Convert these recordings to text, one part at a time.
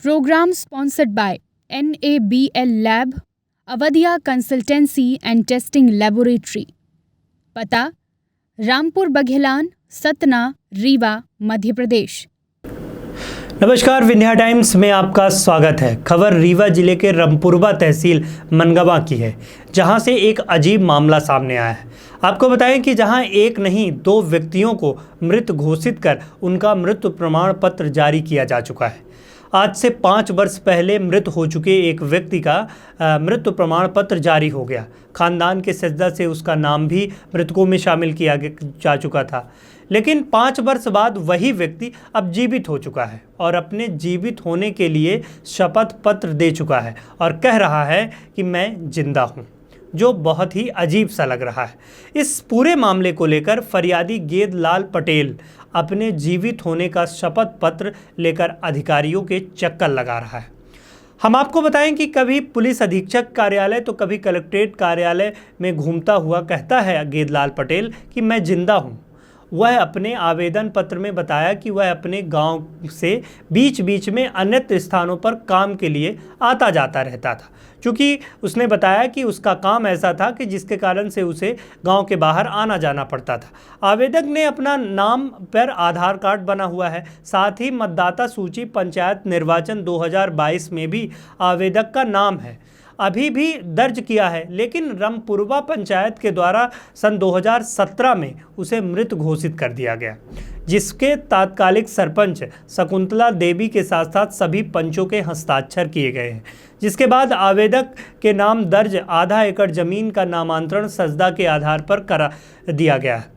Program sponsored by NABL Lab, Awadhiya consultancy and testing laboratory. पता रामपुर बघेलान, सतना, रीवा, मध्य प्रदेश। नमस्कार, Vindhya times में आपका स्वागत है। खबर रीवा जिले के रामपुरबा तहसील मनगवा की है, जहां से एक अजीब मामला सामने आया है। आपको बताएं कि जहां एक नहीं दो व्यक्तियों को मृत घोषित कर उनका मृत्यु प्रमाण पत्र जारी किया जा चुका है। आज से 5 वर्ष पहले मृत हो चुके एक व्यक्ति का मृत्यु प्रमाण पत्र जारी हो गया। खानदान के सजदा से उसका नाम भी मृतकों में शामिल किया जा चुका था, लेकिन 5 वर्ष बाद वही व्यक्ति अब जीवित हो चुका है और अपने जीवित होने के लिए शपथ पत्र दे चुका है और कह रहा है कि मैं जिंदा हूँ, जो बहुत ही अजीब सा लग रहा है। इस पूरे मामले को लेकर फरियादी गेदलाल पटेल अपने जीवित होने का शपथ पत्र लेकर अधिकारियों के चक्कर लगा रहा है। हम आपको बताएं कि कभी पुलिस अधीक्षक कार्यालय तो कभी कलेक्ट्रेट कार्यालय में घूमता हुआ कहता है गेदलाल पटेल कि मैं जिंदा हूं। वह अपने आवेदन पत्र में बताया कि वह अपने गांव से बीच बीच में अन्यत्र स्थानों पर काम के लिए आता जाता रहता था, क्योंकि उसने बताया कि उसका काम ऐसा था कि जिसके कारण से उसे गांव के बाहर आना जाना पड़ता था। आवेदक ने अपना नाम पर आधार कार्ड बना हुआ है, साथ ही मतदाता सूची पंचायत निर्वाचन 2022 में भी आवेदक का नाम है, अभी भी दर्ज किया है, लेकिन रामपुरबा पंचायत के द्वारा सन 2017 में उसे मृत घोषित कर दिया गया, जिसके तात्कालिक सरपंच शकुंतला देवी के साथ साथ सभी पंचों के हस्ताक्षर किए गए हैं। जिसके बाद आवेदक के नाम दर्ज आधा एकड़ जमीन का नामांतरण सजदा के आधार पर करा दिया गया है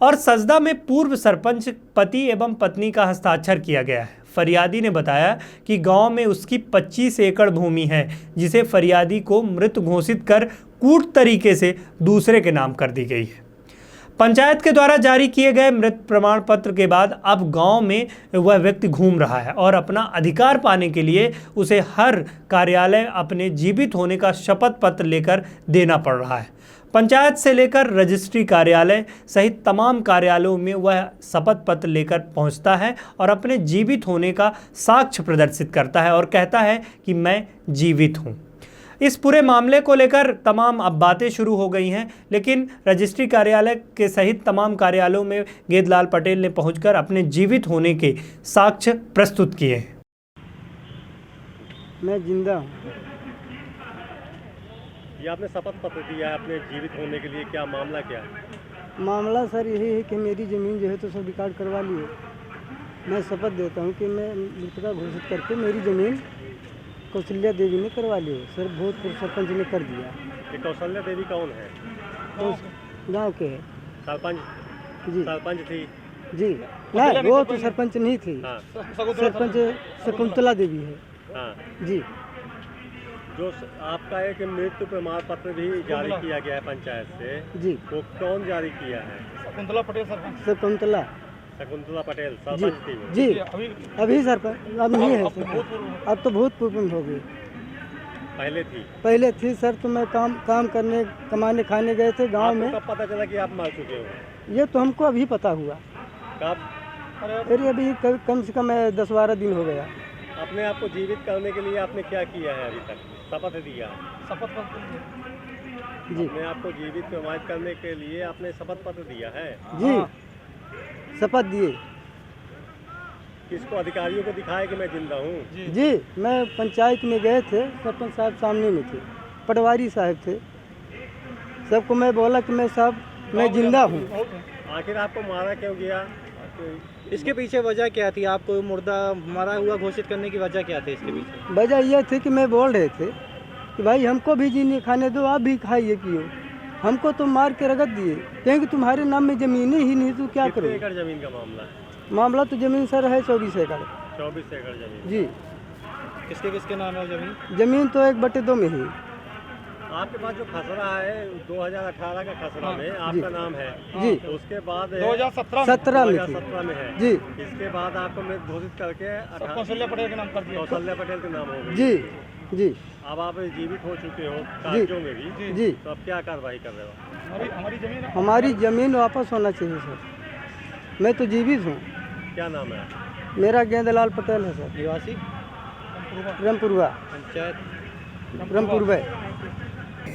और सजदा में पूर्व सरपंच पति एवं पत्नी का हस्ताक्षर किया गया है। फरियादी ने बताया कि गांव में उसकी 25 एकड़ भूमि है, जिसे फरियादी को मृत घोषित कर कूट तरीके से दूसरे के नाम कर दी गई है। पंचायत के द्वारा जारी किए गए मृत प्रमाण पत्र के बाद अब गांव में वह व्यक्ति घूम रहा है और अपना अधिकार पाने के लिए उसे हर कार्यालय अपने जीवित होने का शपथ पत्र लेकर देना पड़ रहा है। पंचायत से लेकर रजिस्ट्री कार्यालय सहित तमाम कार्यालयों में वह शपथ पत्र लेकर पहुंचता है और अपने जीवित होने का साक्ष्य प्रदर्शित करता है और कहता है कि मैं जीवित हूं। इस पूरे मामले को लेकर तमाम अब बातें शुरू हो गई हैं, लेकिन रजिस्ट्री कार्यालय के सहित तमाम कार्यालयों में गेदलाल पटेल ने पहुंचकर अपने जीवित होने के साक्ष्य प्रस्तुत किए हैं। मैं जिंदा हूँ। ये आपने शपथ पत्र दिया है अपने जीवित होने के लिए, क्या मामला क्या है? मामला सर यही है कि मेरी ज़मीन जो है तो सब रिकॉर्ड करवा लिए। मैं शपथ देता हूँ कि मैं मृतका घोषित करके मेरी ज़मीन कौशल्या देवी ने करवा ली है। सर भूतपूर्व सरपंच ने कर दिया। ये कौशल्या देवी कौन है? तो गाँव के है। सरपंच जी, सरपंच थी जी नहीं, वो तो सरपंच नहीं थी। हाँ। सरपंच शकुंतला देवी है। हाँ जी। जो आपका एक मृत्यु प्रमाण पत्र भी जारी किया गया है पंचायत से, जी, वो कौन जारी किया है? शकुंतला पटेल सरपंच। शकुंतला शकुंतला पटेल सरपंच थी वो? जी, अभी सरपंच अब नहीं है सर, अब तो भूतपूर्व हो गई। पहले थी सर। तो मैं काम करने कमाने खाने गए थे गांव में। कब पता चला कि आप मर चुके हो? ये तो हमको अभी पता हुआ। कब? अरे अभी कम से कम 10-12 दिन हो गया। अपने आप को जीवित करने के लिए आपने क्या किया है अभी तक? शपथ दिया? शपथ पत्र जी, अपने आप को जीवित प्रमाणित करने के लिए आपने शपथ पत्र दिया है? जी, शपथ दिए। किसको? अधिकारियों को दिखाया कि मैं जिंदा हूँ? जी, मैं पंचायत में गए थे, सरपंच साहब सामने में थे, पटवारी साहब थे, सबको मैं बोला कि मैं साहब मैं जिंदा हूँ। आखिर आपको मारा क्यों गया? इसके पीछे वजह क्या थी? आपको मुर्दा मारा हुआ घोषित करने की वजह क्या थी इसके पीछे? वजह यह थी कि मैं बोल रहे थे कि भाई हमको भी जीने खाने दो, आप भी खाइए पियो। हमको तो मार के रगड़ दिए, क्योंकि तुम्हारे नाम में ज़मीन ही नहीं, तो क्या करो? कितने एकड़ जमीन का मामला है? मामला तो ज़मीन सर है 24 एकड़। 24 एकड़ जमीन? जी। किसके किसके नाम है जमीन? ज़मीन तो 1/2 में ही। आपके पास जो खसरा है 2018 का खसरा में आपका नाम है जी, तो उसके बाद 2017 में है जी। इसके बाद आपको मृत घोषित करके कौशल्या पटेल के नाम कर दिया। कौशल्या पटेल के नाम हो गई। जी, जी। अब आप जीवित हो चुके हो कागजों में भी, जी। तो अब क्या कार्रवाई कर रहे हो? हमारी ज़मीन वापस होना चाहिए सर। मैं तो जीवित हूँ। क्या नाम है? मेरा गेंदलाल पटेल है सर। निवासी रामपुरवा पंचायत रामपुरवा।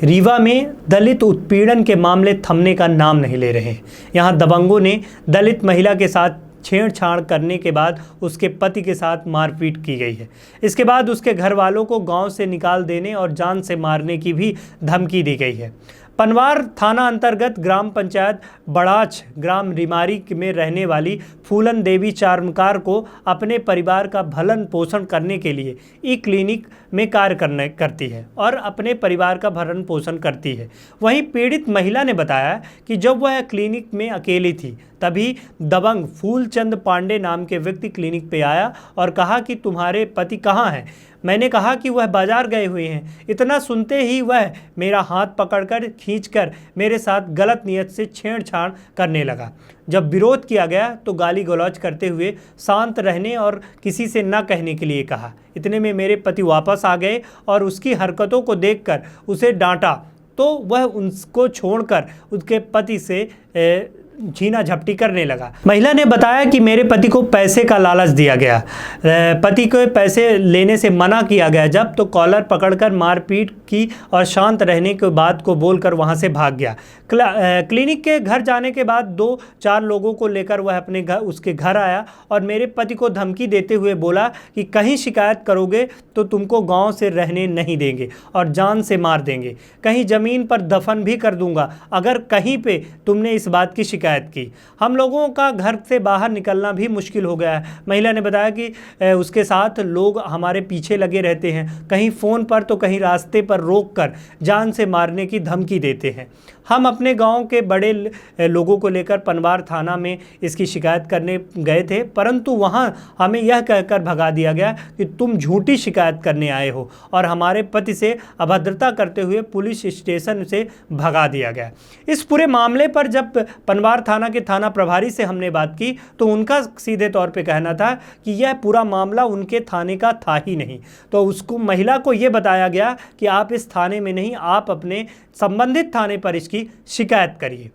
रीवा में दलित उत्पीड़न के मामले थमने का नाम नहीं ले रहे हैं। यहाँ दबंगों ने दलित महिला के साथ छेड़छाड़ करने के बाद उसके पति के साथ मारपीट की गई है। इसके बाद उसके घर वालों को गांव से निकाल देने और जान से मारने की भी धमकी दी गई है। पनवार थाना अंतर्गत ग्राम पंचायत बड़ाच ग्राम रिमारी में रहने वाली फूलन देवी चार्मकार को अपने परिवार का भरण पोषण करने के लिए ई क्लिनिक में कार्य करती है और अपने परिवार का भरण पोषण करती है। वहीं पीड़ित महिला ने बताया कि जब वह क्लिनिक में अकेली थी तभी दबंग फूलचंद पांडे नाम के व्यक्ति क्लिनिक पे आया और कहा कि तुम्हारे पति कहाँ हैं। मैंने कहा कि वह बाजार गए हुए हैं। इतना सुनते ही वह मेरा हाथ पकड़कर खींचकर मेरे साथ गलत नियत से छेड़छाड़ करने लगा। जब विरोध किया गया तो गाली गलौज करते हुए शांत रहने और किसी से न कहने के लिए कहा। इतने में मेरे पति वापस आ गए और उसकी हरकतों को देखकर उसे डांटा तो वह उसको छोड़कर उसके पति से झीना झपटी करने लगा। महिला ने बताया कि मेरे पति को पैसे का लालच दिया गया। पति को पैसे लेने से मना किया गया जब तो कॉलर पकड़कर मारपीट की और शांत रहने के बात को बोलकर वहां से भाग गया। क्लिनिक के घर जाने के बाद 2-4 लोगों को लेकर वह अपने उसके घर आया और मेरे पति को धमकी देते हुए बोला कि कहीं शिकायत करोगे तो तुमको गांव से रहने नहीं देंगे और जान से मार देंगे, कहीं ज़मीन पर दफन भी कर दूंगा अगर कहीं पे तुमने इस बात की शिकायत की। हम लोगों का घर से बाहर निकलना भी मुश्किल हो गया है। महिला ने बताया कि उसके साथ लोग हमारे पीछे लगे रहते हैं, कहीं फ़ोन पर तो कहीं रास्ते पर रोककर जान से मारने की धमकी देते हैं। हम अपने गांव के बड़े लोगों को लेकर पनवार थाना में इसकी शिकायत करने गए थे, परंतु वहां हमें यह कहकर भगा दिया गया कि तुम झूठी शिकायत करने आए हो और हमारे पति से अभद्रता करते हुए पुलिस स्टेशन से भगा दिया गया। इस पूरे मामले पर जब पनवार थाना के थाना प्रभारी से हमने बात की तो उनका सीधे तौर पर कहना था कि यह पूरा मामला उनके थाने का था ही नहीं। तो उसको महिला को यह बताया गया कि आप इस थाने में नहीं, आप अपने संबंधित थाने पर इसकी शिकायत करिए।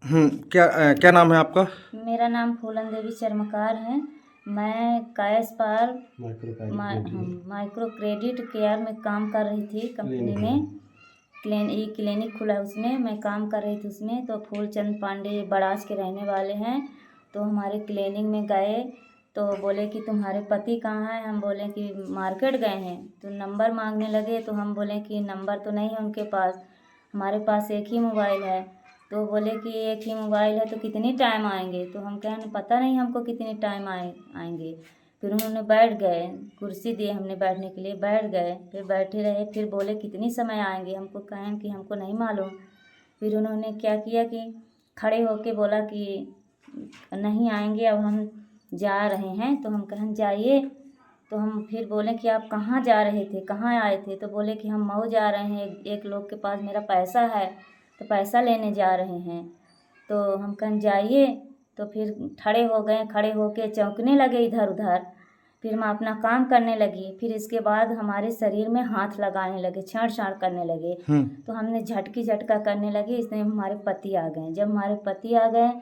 क्या नाम है आपका? मेरा नाम फूलन देवी चर्मकार है। मैं कैश पार माइक्रो क्रेडिट केयर में काम कर रही थी। कंपनी में क्लिनिक खुला है, उसमें मैं काम कर रही थी। उसमें तो फूलचंद पांडे बड़ास के रहने वाले हैं। तो हमारे क्लिनिक में गए तो बोले कि तुम्हारे पति कहाँ हैं। हम बोले कि मार्केट गए हैं। तो नंबर मांगने लगे तो हम बोले कि नंबर तो नहीं है उनके पास, हमारे पास एक ही मोबाइल है। तो बोले कि एक ही मोबाइल है तो कितनी टाइम आएंगे। तो हम कहें पता नहीं हमको कितनी टाइम आएंगे। फिर उन्होंने बैठ गए, कुर्सी दिए हमने बैठने के लिए, बैठ गए। फिर बैठे रहे, फिर बोले कितनी समय आएंगे। हमको कहें कि हमको नहीं मालूम। फिर उन्होंने क्या किया कि खड़े होके बोला कि नहीं आएंगे, अब हम जा रहे हैं। तो हम कहें जाइए। तो हम फिर बोले कि आप कहाँ जा रहे थे, कहाँ आए थे। तो बोले कि हम मऊ जा रहे हैं, एक लोग के पास मेरा पैसा है तो पैसा लेने जा रहे हैं। तो हम कहें जाइए। तो फिर खड़े हो गए, खड़े होके चौंकने लगे इधर उधर। फिर मैं अपना काम करने लगी। फिर इसके बाद हमारे शरीर में हाथ लगाने लगे, छेड़छाड़ करने लगे। तो हमने झटका करने लगे। इसमें हमारे पति आ गए। जब हमारे पति आ गए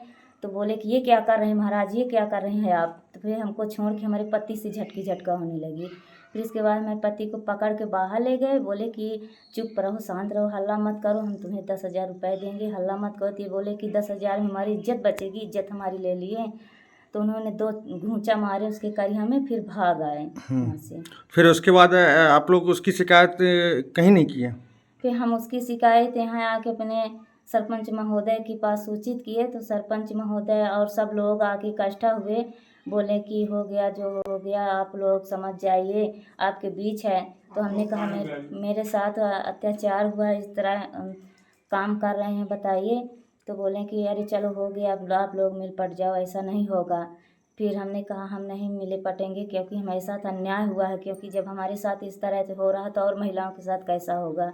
तो बोले कि ये क्या कर रहे हैं महाराज, ये क्या कर रहे हैं आप। तो फिर हमको छोड़ के हमारे पति से झटका होने लगी। फिर इसके बाद मेरे पति को पकड़ के बाहर ले गए। बोले कि चुप रहो, शांत रहो, हल्ला मत करो, हम तुम्हें 10,000 रुपये देंगे, हल्ला मत करो। तो ये बोले कि 10,000 में हमारी इज्जत बचेगी, इज्जत हमारी ले लिए। तो उन्होंने 2 घूंचा मारे उसके करिया में, फिर भाग आए वहाँ से। फिर उसके बाद आप लोग उसकी शिकायत कहीं नहीं किए? फिर हम उसकी शिकायत यहाँ आके अपने सरपंच महोदय के पास सूचित किए। तो सरपंच महोदय और सब लोग आके इकट्ठा हुए, बोले कि हो गया जो हो गया, आप लोग समझ जाइए, आपके बीच है। तो हमने कहा मेरे साथ अत्याचार हुआ, इस तरह काम कर रहे हैं, बताइए। तो बोले कि अरे चलो हो गया, अब आप लोग मिल पट जाओ, ऐसा नहीं होगा। फिर हमने कहा हम नहीं मिले पटेंगे, क्योंकि हमारे साथ अन्याय हुआ है। क्योंकि जब हमारे साथ इस तरह से हो रहा तो और महिलाओं के साथ कैसा होगा।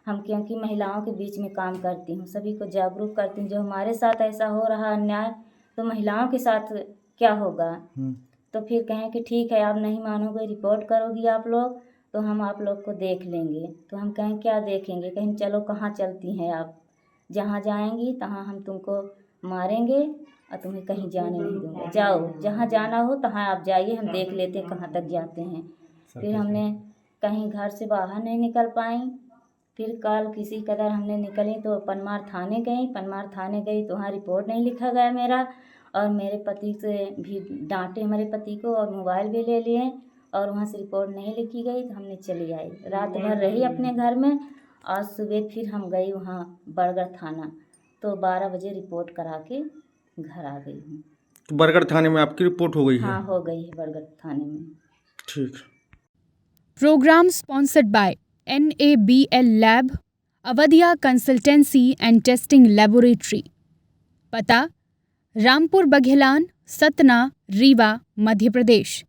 हम क्योंकि महिलाओं के बीच में काम करती हूँ, सभी को जागरूक करती हूँ। जो हमारे साथ ऐसा हो रहा अन्याय तो महिलाओं के साथ क्या होगा। तो फिर कहें कि ठीक है, आप नहीं मानोगे, रिपोर्ट करोगी आप लोग तो हम आप लोग को देख लेंगे। तो हम कहें क्या देखेंगे। कहें चलो कहाँ चलती हैं आप, जहाँ जाएंगी तहाँ हम तुमको मारेंगे और तुम्हें कहीं जाने नहीं दूँगा, जाओ जहाँ जाना हो तहाँ आप जाइए, हम देख लेते हैं कहाँ तक जाते हैं। फिर हमने कहीं घर से बाहर नहीं निकल पाई। फिर कल किसी कदर हमने निकली तो पनमार थाने गई तो वहाँ रिपोर्ट नहीं लिखा गया मेरा, और मेरे पति से भी डांटे हमारे पति को, और मोबाइल भी ले लिए, और वहाँ से रिपोर्ट नहीं लिखी गई तो हमने चली आई। रात भर रही अपने घर में, और सुबह फिर हम गई वहाँ बरगढ़ थाना, तो 12 बजे रिपोर्ट करा के घर आ गई हूँ। तो बरगढ़ थाने में आपकी रिपोर्ट हो गई है? हाँ, हो गई है बरगढ़ थाने में। ठीक। Program sponsored by NABL Lab, Awadhiya consultancy and testing laboratory. पता रामपुर बघेलान, सतना, रीवा, मध्य प्रदेश।